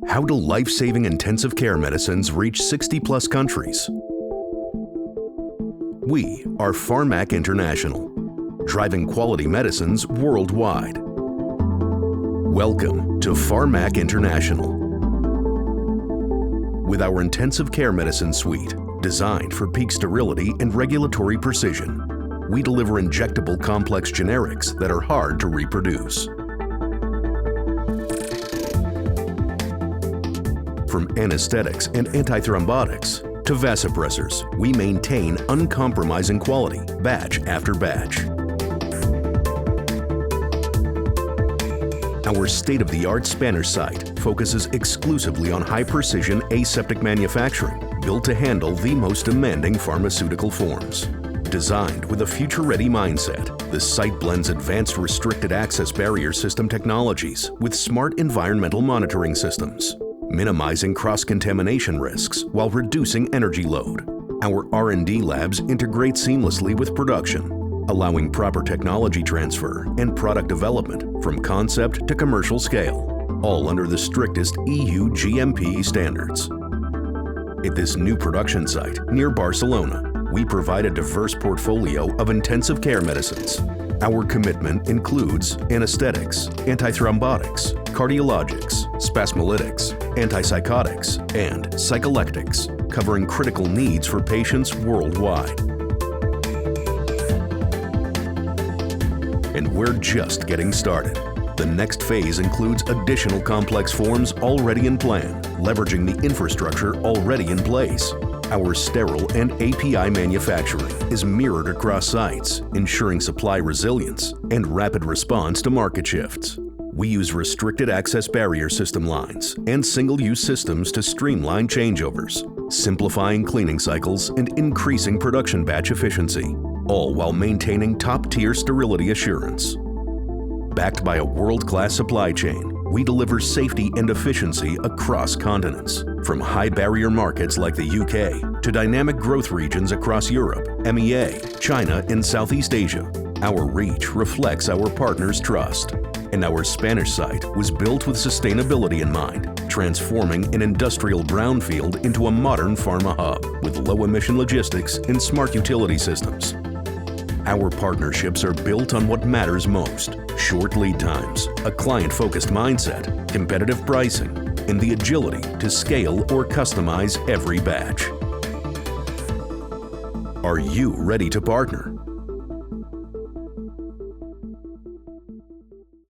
How do life-saving intensive care medicines reach 60+ countries? We are Farmak International, driving quality medicines worldwide. Welcome to Farmak International. With our intensive care medicine suite, designed for peak sterility and regulatory precision, we deliver injectable complex generics that are hard to reproduce. From anesthetics and antithrombotics to vasopressors, we maintain uncompromising quality batch after batch. Our state-of-the-art Spanish site focuses exclusively on high-precision aseptic manufacturing, built to handle the most demanding pharmaceutical forms. Designed with a future-ready mindset, the site blends advanced restricted access barrier system technologies with smart environmental monitoring systems, minimizing cross-contamination risks while reducing energy load. Our R&D labs integrate seamlessly with production, allowing proper technology transfer and product development from concept to commercial scale, all under the strictest EU GMP standards. At this new production site near Barcelona, we provide a diverse portfolio of intensive care medicines. Our commitment includes anesthetics, antithrombotics, cardiologics, spasmolytics, antipsychotics, and psycholectics, covering critical needs for patients worldwide. And we're just getting started. The next phase includes additional complex forms already in plan, leveraging the infrastructure already in place. Our sterile and API manufacturing is mirrored across sites, ensuring supply resilience and rapid response to market shifts. We use restricted access barrier system lines and single-use systems to streamline changeovers, simplifying cleaning cycles and increasing production batch efficiency, all while maintaining top-tier sterility assurance. Backed by a world-class supply chain, we deliver safety and efficiency across continents, from high-barrier markets like the UK to dynamic growth regions across Europe, MEA, China, and Southeast Asia. Our reach reflects our partners' trust, and our Spanish site was built with sustainability in mind, transforming an industrial brownfield into a modern pharma hub with low-emission logistics and smart utility systems. Our partnerships are built on what matters most: short lead times, a client-focused mindset, competitive pricing, and the agility to scale or customize every batch. Are you ready to partner?